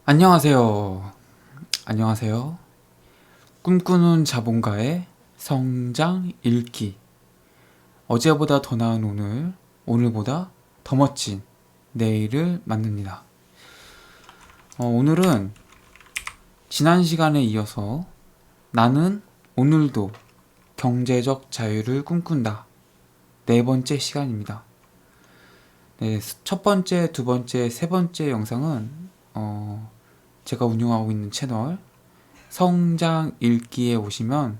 안녕하세요. 안녕하세요. 꿈꾸는 자본가의 성장 읽기. 어제보다 더 나은 오늘, 오늘보다 더 멋진 내일을 만듭니다. 오늘은 지난 시간에 이어서 나는 오늘도 경제적 자유를 꿈꾼다. 네 번째 시간입니다. 네, 첫 번째, 두 번째, 세 번째 영상은 제가 운영하고 있는 채널 성장 읽기에 오시면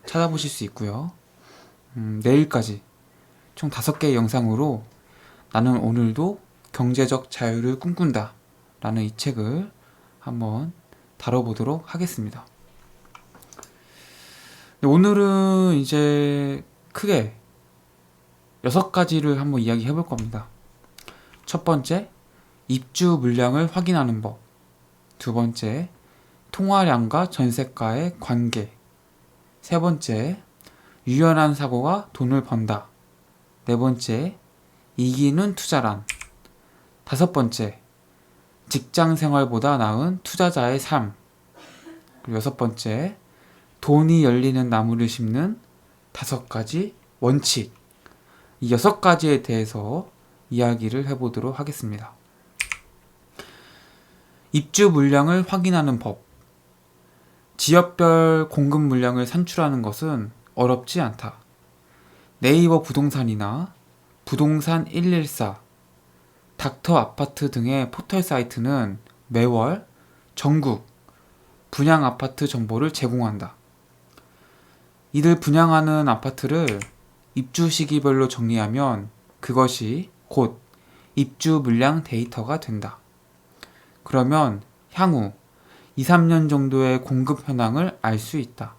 찾아보실 수 있고요. 내일까지 총 5개의 영상으로 나는 오늘도 경제적 자유를 꿈꾼다 라는 이 책을 한번 다뤄보도록 하겠습니다. 오늘은 이제 크게 6가지를 한번 이야기해 볼 겁니다. 첫 번째, 입주 물량을 확인하는 법. 두 번째, 통화량과 전세가의 관계. 세 번째, 유연한 사고가 돈을 번다. 네 번째, 이기는 투자란. 다섯 번째, 직장 생활보다 나은 투자자의 삶. 그리고 여섯 번째, 돈이 열리는 나무를 심는 5가지 원칙. 이 6가지에 대해서 이야기를 해보도록 하겠습니다. 입주 물량을 확인하는 법. 지역별 공급 물량을 산출하는 것은 어렵지 않다. 네이버 부동산이나 부동산 114, 닥터 아파트 등의 포털 사이트는 매월 전국 분양 아파트 정보를 제공한다. 이들 분양하는 아파트를 입주 시기별로 정리하면 그것이 곧 입주 물량 데이터가 된다. 그러면 향후 2, 3년 정도의 공급 현황을 알 수 있다.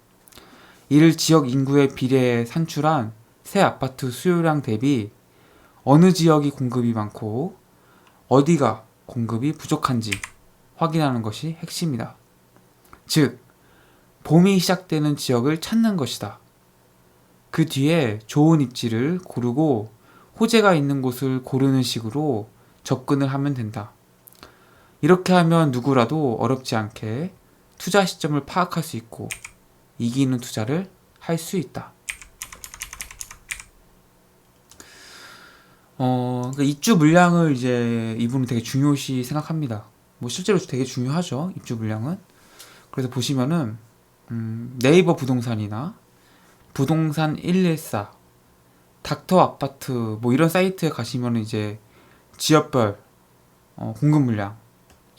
이를 지역 인구에 비례해 산출한 새 아파트 수요량 대비 어느 지역이 공급이 많고 어디가 공급이 부족한지 확인하는 것이 핵심이다. 즉, 봄이 시작되는 지역을 찾는 것이다. 그 뒤에 좋은 입지를 고르고 호재가 있는 곳을 고르는 식으로 접근을 하면 된다. 이렇게 하면 누구라도 어렵지 않게 투자 시점을 파악할 수 있고 이기는 투자를 할 수 있다. 입주 물량을 이제 이분은 되게 중요시 생각합니다. 뭐 실제로 되게 중요하죠, 입주 물량은. 그래서 보시면은 네이버 부동산이나 부동산 114, 닥터 아파트 뭐 이런 사이트에 가시면 이제 지역별 공급 물량,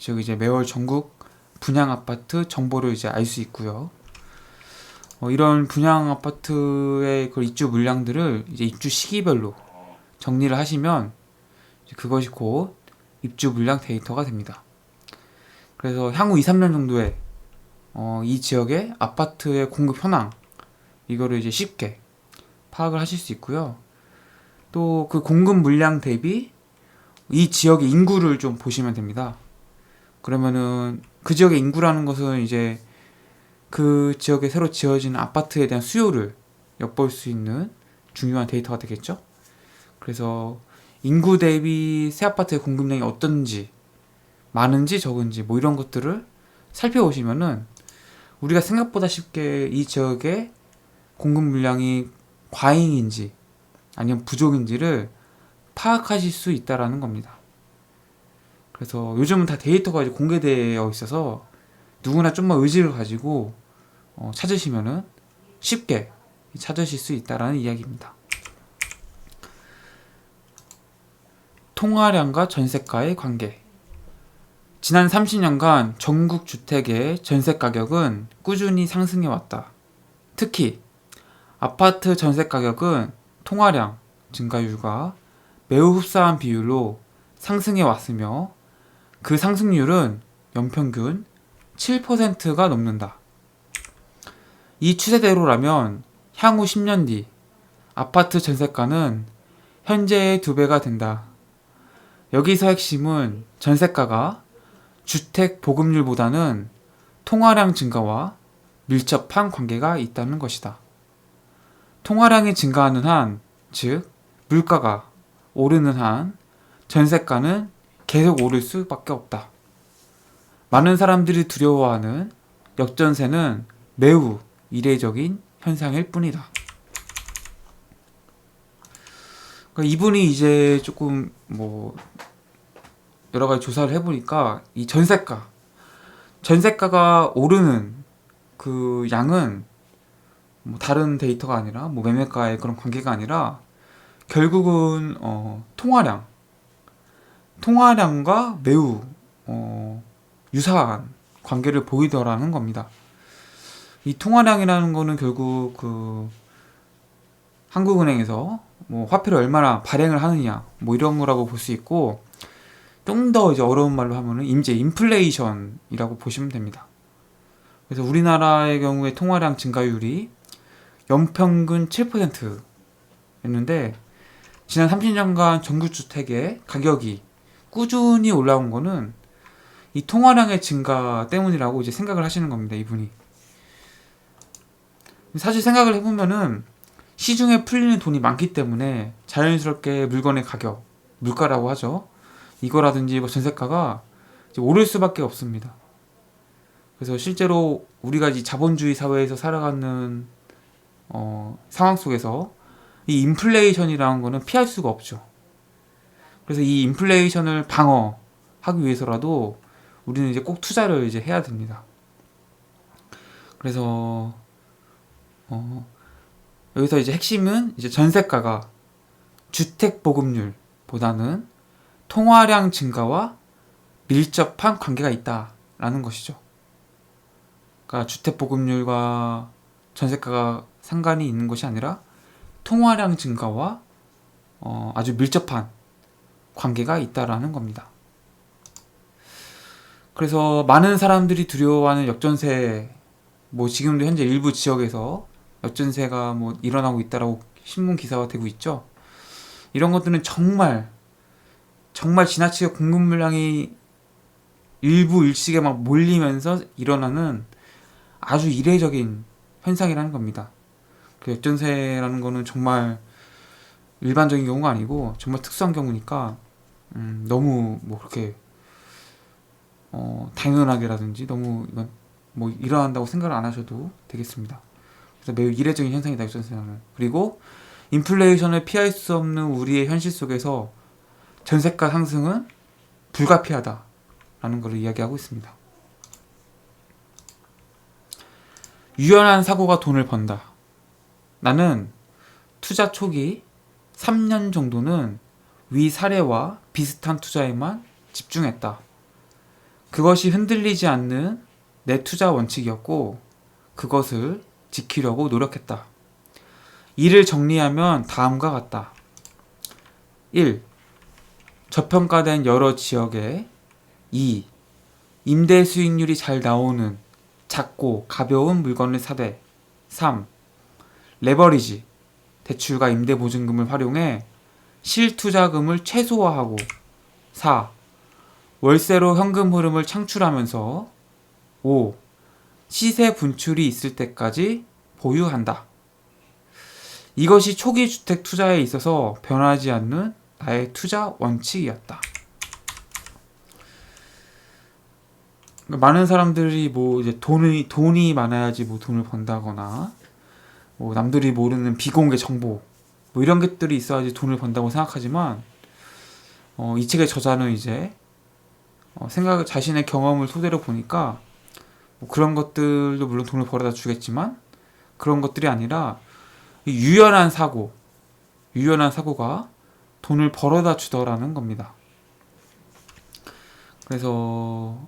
즉 이제 매월 전국 분양 아파트 정보를 이제 알 수 있고요. 이런 분양 아파트의 그 입주 물량들을 이제 입주 시기별로 정리를 하시면 그것이 곧 입주 물량 데이터가 됩니다. 그래서 향후 2, 3년 정도에 이 지역의 아파트의 공급 현황 이거를 이제 쉽게 파악을 하실 수 있고요. 또 그 공급 물량 대비 이 지역의 인구를 좀 보시면 됩니다. 그러면은 그 지역의 인구라는 것은 이제 그 지역에 새로 지어지는 아파트에 대한 수요를 엿볼 수 있는 중요한 데이터가 되겠죠. 그래서 인구 대비 새 아파트의 공급량이 어떤지, 많은지 적은지 뭐 이런 것들을 살펴보시면은 우리가 생각보다 쉽게 이 지역의 공급 물량이 과잉인지 아니면 부족인지를 파악하실 수 있다라는 겁니다. 그래서 요즘은 다 데이터가 이제 공개되어 있어서 누구나 좀만 의지를 가지고 찾으시면은 쉽게 찾으실 수 있다라는 이야기입니다. 통화량과 전세가의 관계. 지난 30년간 전국 주택의 전세 가격은 꾸준히 상승해 왔다. 특히 아파트 전세 가격은 통화량 증가율과 매우 흡사한 비율로 상승해 왔으며 그 상승률은 연평균 7%가 넘는다. 이 추세대로라면 향후 10년 뒤 아파트 전세가는 현재의 2배가 된다. 여기서 핵심은 전세가가 주택 보급률보다는 통화량 증가와 밀접한 관계가 있다는 것이다. 통화량이 증가하는 한, 즉 물가가 오르는 한 전세가는 계속 오를 수밖에 없다. 많은 사람들이 두려워하는 역전세는 매우 이례적인 현상일 뿐이다. 그러니까 이분이 이제 조금 뭐 여러 가지 조사를 해보니까 이 전세가가 오르는 그 양은 뭐 다른 데이터가 아니라 뭐 매매가의 그런 관계가 아니라 결국은 통화량과 매우 유사한 관계를 보이더라는 겁니다. 이 통화량이라는 거는 결국 그 한국은행에서 뭐 화폐를 얼마나 발행을 하느냐 뭐 이런 거라고 볼 수 있고, 좀 더 이제 어려운 말로 하면은 이제 인플레이션이라고 보시면 됩니다. 그래서 우리나라의 경우에 통화량 증가율이 연평균 7%였는데 지난 30년간 정규주택의 가격이 꾸준히 올라온 거는 이 통화량의 증가 때문이라고 이제 생각을 하시는 겁니다, 이분이. 사실 생각을 해보면은 시중에 풀리는 돈이 많기 때문에 자연스럽게 물건의 가격, 물가라고 하죠. 이거라든지 뭐 전세가가 이제 오를 수밖에 없습니다. 그래서 실제로 우리가 이 자본주의 사회에서 살아가는 상황 속에서 이 인플레이션이라는 거는 피할 수가 없죠. 그래서 이 인플레이션을 방어하기 위해서라도 우리는 이제 꼭 투자를 이제 해야 됩니다. 그래서 여기서 이제 핵심은 이제 전세가가 주택 보급률보다는 통화량 증가와 밀접한 관계가 있다라는 것이죠. 그러니까 주택 보급률과 전세가가 상관이 있는 것이 아니라 통화량 증가와 아주 밀접한 관계가 있다라는 겁니다. 그래서 많은 사람들이 두려워하는 역전세, 뭐 지금도 현재 일부 지역에서 역전세가 뭐 일어나고 있다라고 신문 기사가 되고 있죠. 이런 것들은 정말 지나치게 공급 물량이 일부 일식에 막 몰리면서 일어나는 아주 이례적인 현상이라는 겁니다. 그 역전세라는 거는 정말 일반적인 경우가 아니고 정말 특수한 경우니까 너무 뭐 그렇게 당연하게라든지 너무 이건 뭐 일어난다고 생각을 안 하셔도 되겠습니다. 그래서 매우 이례적인 현상이다, 역전세는. 그리고 인플레이션을 피할 수 없는 우리의 현실 속에서 전세가 상승은 불가피하다라는 것을 이야기하고 있습니다. 유연한 사고가 돈을 번다. 나는 투자 초기 3년 정도는 위 사례와 비슷한 투자에만 집중했다. 그것이 흔들리지 않는 내 투자 원칙이었고 그것을 지키려고 노력했다. 이를 정리하면 다음과 같다. 1. 저평가된 여러 지역에 2. 임대 수익률이 잘 나오는 작고 가벼운 물건을 사되 3. 레버리지, 대출과 임대보증금을 활용해 실투자금을 최소화하고 4. 월세로 현금 흐름을 창출하면서 5. 시세 분출이 있을 때까지 보유한다. 이것이 초기 주택 투자에 있어서 변하지 않는 나의 투자 원칙이었다. 많은 사람들이 뭐 이제 돈이 많아야지 뭐 돈을 번다거나 뭐 남들이 모르는 비공개 정보 뭐 이런 것들이 있어야지 돈을 번다고 생각하지만 이 책의 저자는 이제 자신의 경험을 토대로 보니까 뭐 그런 것들도 물론 돈을 벌어다 주겠지만 그런 것들이 아니라 유연한 사고가 돈을 벌어다 주더라는 겁니다. 그래서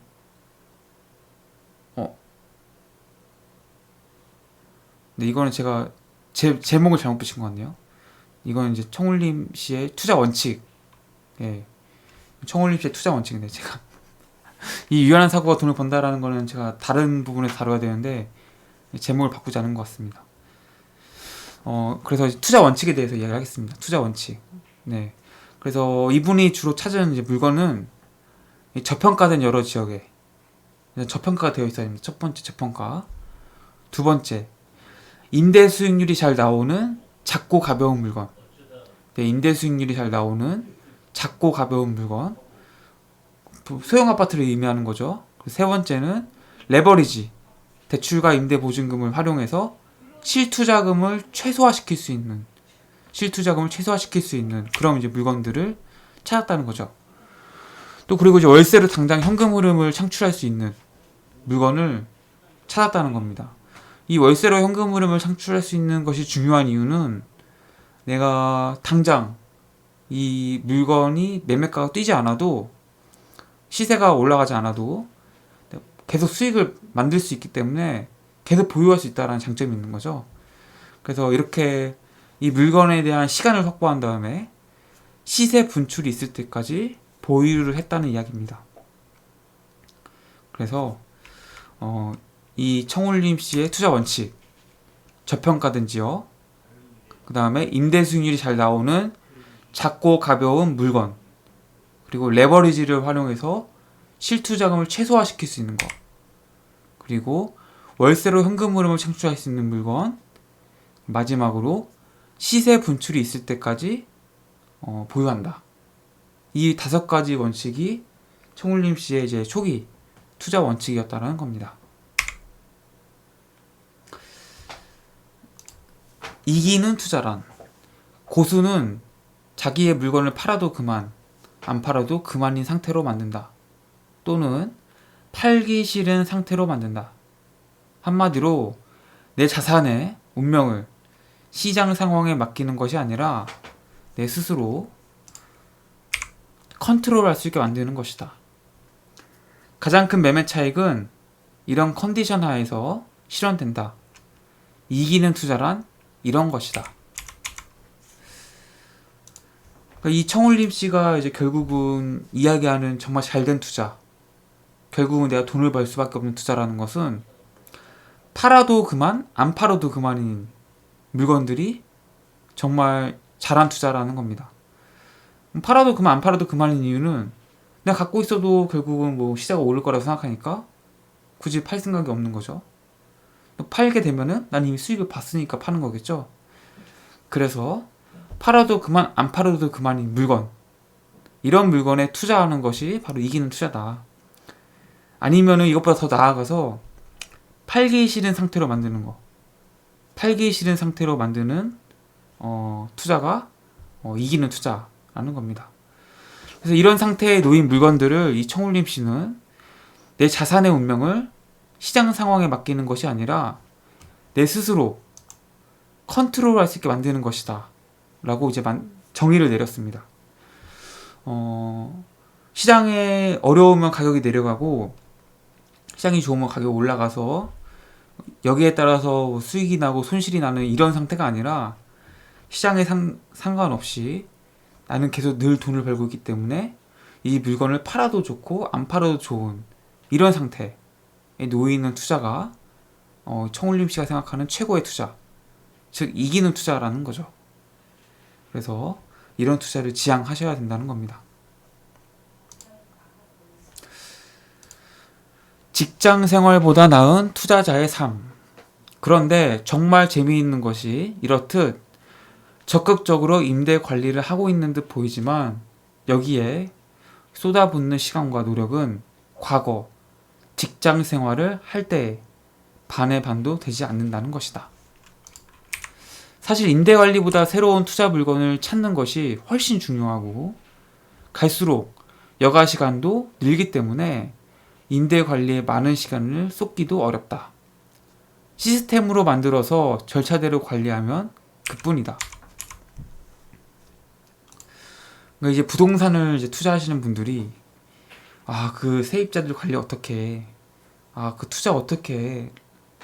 근데 이거는 제가 제목을 잘못 붙인 것 같네요. 이거는 이제 청울림 씨의 투자 원칙. 예. 청울림 씨의 투자 원칙인데 제가 이 유연한 사고가 돈을 번다라는 거는 제가 다른 부분에서 다뤄야 되는데 제목을 바꾸지 않은 것 같습니다. 그래서 투자 원칙에 대해서 이야기하겠습니다. 투자 원칙. 네. 그래서 이분이 주로 찾은 이제 물건은 저평가된 여러 지역에 저평가가 되어 있어야 됩니다. 첫 번째 저평가. 두 번째, 임대 수익률이 잘 나오는 작고 가벼운 물건. 네, 임대 수익률이 잘 나오는 작고 가벼운 물건. 소형 아파트를 의미하는 거죠. 그리고 세 번째는 레버리지, 대출과 임대보증금을 활용해서 실투자금을 최소화시킬 수 있는 그런 이제 물건들을 찾았다는 거죠. 또 그리고 이제 월세로 당장 현금 흐름을 창출할 수 있는 물건을 찾았다는 겁니다. 이 월세로 현금 흐름을 창출할 수 있는 것이 중요한 이유는 내가 당장 이 물건이 매매가가 뛰지 않아도, 시세가 올라가지 않아도 계속 수익을 만들 수 있기 때문에 계속 보유할 수 있다는 장점이 있는 거죠. 그래서 이렇게 이 물건에 대한 시간을 확보한 다음에 시세 분출이 있을 때까지 보유를 했다는 이야기입니다. 그래서 이 청울림 씨의 투자 원칙, 저평가된 지역, 그 다음에 임대 수익률이 잘 나오는 작고 가벼운 물건, 그리고 레버리지를 활용해서 실투자금을 최소화시킬 수 있는 것, 그리고 월세로 현금 흐름을 창출할 수 있는 물건, 마지막으로 시세 분출이 있을 때까지 보유한다. 이 5가지 원칙이 청울림 씨의 이제 초기 투자 원칙이었다는 겁니다. 이기는 투자란, 고수는 자기의 물건을 팔아도 그만, 안 팔아도 그만인 상태로 만든다. 또는 팔기 싫은 상태로 만든다. 한마디로 내 자산의 운명을 시장 상황에 맡기는 것이 아니라 내 스스로 컨트롤할 수 있게 만드는 것이다. 가장 큰 매매 차익은 이런 컨디션 하에서 실현된다. 이기는 투자란 이런 것이다. 그러니까 이 청울림 씨가 이제 결국은 이야기하는 정말 잘된 투자, 결국은 내가 돈을 벌 수밖에 없는 투자라는 것은 팔아도 그만, 안 팔아도 그만인 물건들이 정말 잘한 투자라는 겁니다. 팔아도 그만, 안 팔아도 그만인 이유는 내가 갖고 있어도 결국은 뭐 시세가 오를 거라고 생각하니까 굳이 팔 생각이 없는 거죠. 팔게 되면은 난 이미 수익을 봤으니까 파는 거겠죠. 그래서 팔아도 그만, 안 팔아도 그만인 물건, 이런 물건에 투자하는 것이 바로 이기는 투자다. 아니면은 이것보다 더 나아가서 팔기 싫은 상태로 만드는 거, 팔기 싫은 상태로 만드는 투자가 이기는 투자라는 겁니다. 그래서 이런 상태에 놓인 물건들을 이 청울림 씨는 내 자산의 운명을 시장 상황에 맡기는 것이 아니라 내 스스로 컨트롤할 수 있게 만드는 것이다 라고 이제 정의를 내렸습니다. 시장에 어려우면 가격이 내려가고 시장이 좋으면 가격이 올라가서 여기에 따라서 수익이 나고 손실이 나는 이런 상태가 아니라 시장에 상관없이 나는 계속 늘 돈을 벌고 있기 때문에 이 물건을 팔아도 좋고 안 팔아도 좋은 이런 상태에 놓이는 투자가 청울림 씨가 생각하는 최고의 투자, 즉 이기는 투자라는 거죠. 그래서 이런 투자를 지향하셔야 된다는 겁니다. 직장 생활보다 나은 투자자의 삶. 그런데 정말 재미있는 것이 이렇듯 적극적으로 임대 관리를 하고 있는 듯 보이지만 여기에 쏟아붓는 시간과 노력은 과거 직장 생활을 할 때의 반의 반도 되지 않는다는 것이다. 사실 임대 관리보다 새로운 투자 물건을 찾는 것이 훨씬 중요하고 갈수록 여가 시간도 늘기 때문에 임대 관리에 많은 시간을 쏟기도 어렵다. 시스템으로 만들어서 절차대로 관리하면 그뿐이다. 그러니까 이제 부동산을 이제 투자하시는 분들이 그 세입자들 관리 어떻게 해? 그 투자 어떻게 해?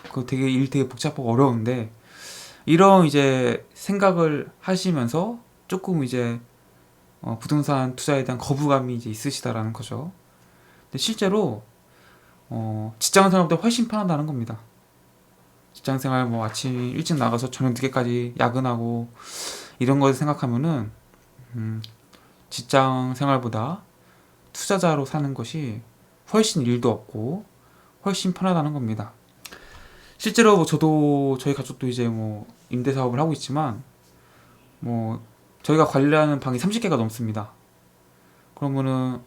그거 되게 일 되게 복잡하고 어려운데 이런 이제 생각을 하시면서 조금 이제 부동산 투자에 대한 거부감이 이제 있으시다라는 거죠. 근데 실제로 직장생활보다 훨씬 편하다는 겁니다. 직장생활 뭐 아침 일찍 나가서 저녁 늦게까지 야근하고 이런 걸 생각하면은 직장생활보다 투자자로 사는 것이 훨씬 일도 없고 훨씬 편하다는 겁니다. 실제로 저도 저희 가족도 이제 뭐 임대 사업을 하고 있지만 뭐 저희가 관리하는 방이 30개가 넘습니다. 그러면은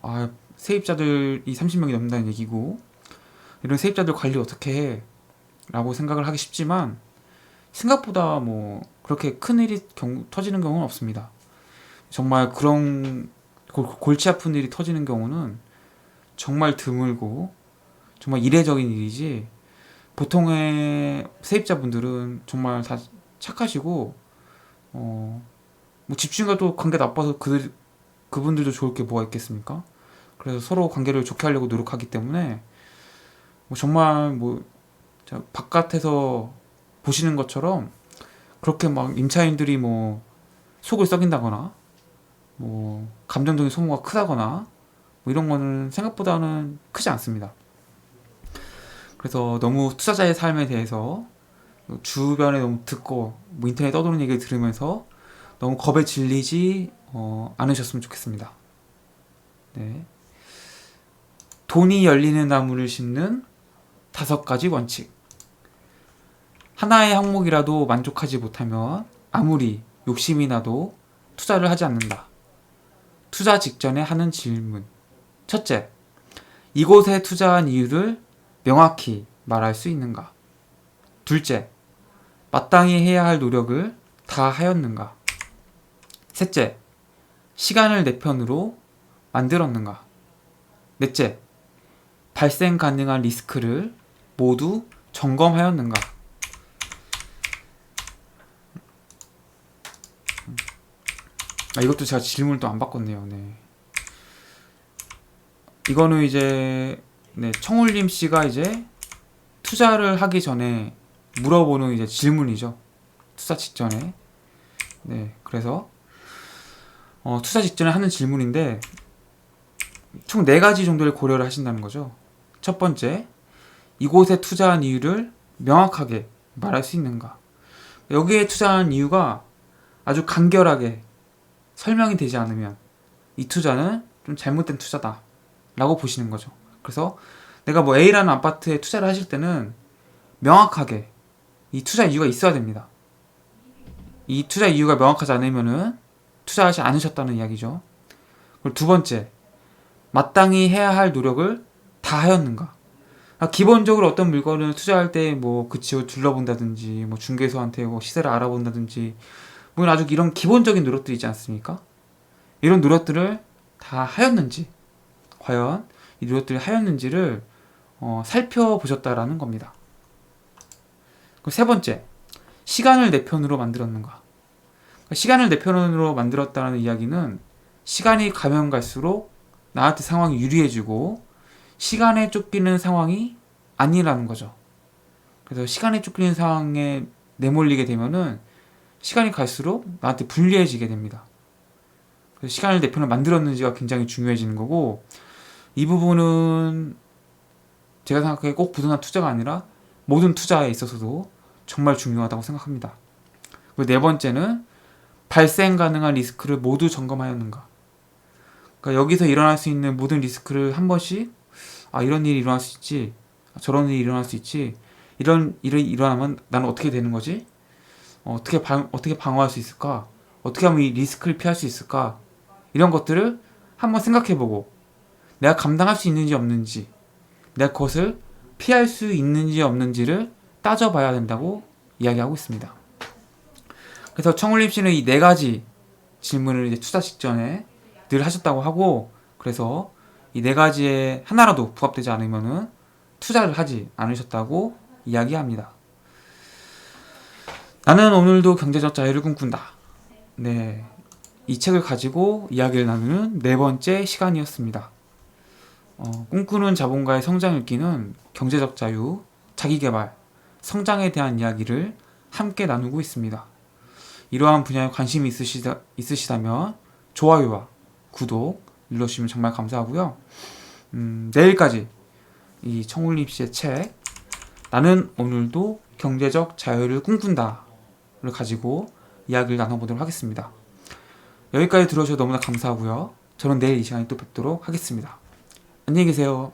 세입자들이 30명이 넘는다는 얘기고 이런 세입자들 관리 어떻게 해? 라고 생각을 하기 쉽지만 생각보다 뭐 그렇게 큰 일이 터지는 경우는 없습니다. 정말 그런 골치 아픈 일이 터지는 경우는 정말 드물고 정말 이례적인 일이지, 보통의 세입자분들은 정말 다 착하시고 뭐 집주인과도 관계 나빠서 그분들도 좋을 게 뭐가 있겠습니까? 그래서 서로 관계를 좋게 하려고 노력하기 때문에 뭐 정말 뭐 바깥에서 보시는 것처럼 그렇게 막 임차인들이 뭐 속을 썩인다거나 뭐 감정적인 소모가 크다거나 뭐 이런 거는 생각보다는 크지 않습니다. 그래서 너무 투자자의 삶에 대해서 주변에 너무 듣고 뭐 인터넷 떠도는 얘기를 들으면서 너무 겁에 질리지 않으셨으면 좋겠습니다. 네. 돈이 열리는 나무를 심는 5가지 원칙. 하나의 항목이라도 만족하지 못하면 아무리 욕심이 나도 투자를 하지 않는다. 투자 직전에 하는 질문. 첫째, 이곳에 투자한 이유를 명확히 말할 수 있는가? 둘째, 마땅히 해야 할 노력을 다 하였는가? 셋째, 시간을 내 편으로 만들었는가? 넷째, 발생 가능한 리스크를 모두 점검하였는가? 이것도 제가 질문을 또 안 바꿨네요. 네. 이거는 이제 청울림 씨가 이제 투자를 하기 전에 물어보는 이제 질문이죠. 투자 직전에. 네, 그래서 투자 직전에 하는 질문인데 총 4가지 정도를 고려를 하신다는 거죠. 첫 번째, 이곳에 투자한 이유를 명확하게 말할 수 있는가? 여기에 투자한 이유가 아주 간결하게 설명이 되지 않으면 이 투자는 좀 잘못된 투자다 라고 보시는 거죠. 그래서 내가 뭐 A라는 아파트에 투자를 하실 때는 명확하게 이 투자 이유가 있어야 됩니다. 이 투자 이유가 명확하지 않으면은 투자하지 않으셨다는 이야기죠. 그리고 두 번째, 마땅히 해야 할 노력을 다 하였는가? 기본적으로 어떤 물건을 투자할 때 뭐 그 지역을 둘러본다든지 뭐 중개소한테 뭐 시세를 알아본다든지 뭐 아주 이런 기본적인 노력들이 있지 않습니까? 이런 노력들을 다 하였는지, 과연 이 노력들을 하였는지를 살펴보셨다라는 겁니다. 그리고 세 번째, 시간을 내 편으로 만들었는가? 시간을 내 편으로 만들었다는 이야기는 시간이 가면 갈수록 나한테 상황이 유리해지고 시간에 쫓기는 상황이 아니라는 거죠. 그래서 시간에 쫓기는 상황에 내몰리게 되면은 시간이 갈수록 나한테 불리해지게 됩니다. 그래서 시간을 내 편을 만들었는지가 굉장히 중요해지는 거고, 이 부분은 제가 생각하기에 꼭 부동산 투자가 아니라 모든 투자에 있어서도 정말 중요하다고 생각합니다. 그리고 네 번째는 발생 가능한 리스크를 모두 점검하였는가. 그러니까 여기서 일어날 수 있는 모든 리스크를 한 번씩 이런 일이 일어날 수 있지, 저런 일이 일어날 수 있지, 이런 일이 일어나면 나는 어떻게 되는 거지? 어떻게 방어할 수 있을까? 어떻게 하면 이 리스크를 피할 수 있을까? 이런 것들을 한번 생각해보고 내가 감당할 수 있는지 없는지, 내가 그것을 피할 수 있는지 없는지를 따져봐야 된다고 이야기하고 있습니다. 그래서 청울림 씨는 이 4가지 질문을 이제 투자 직전에 늘 하셨다고 하고, 그래서 이 4가지에 하나라도 부합되지 않으면은 투자를 하지 않으셨다고 이야기합니다. 나는 오늘도 경제적 자유를 꿈꾼다. 네, 이 책을 가지고 이야기를 나누는 4번째 시간이었습니다. 꿈꾸는 자본가의 성장 읽기는 경제적 자유, 자기개발, 성장에 대한 이야기를 함께 나누고 있습니다. 이러한 분야에 관심이 있으시다면 좋아요와 구독 눌러주시면 정말 감사하고요. 내일까지 이 청울림 씨의 책 나는 오늘도 경제적 자유를 꿈꾼다 를 가지고 이야기를 나눠보도록 하겠습니다. 여기까지 들어주셔서 너무나 감사하고요. 저는 내일 이 시간에 또 뵙도록 하겠습니다. 안녕히 계세요.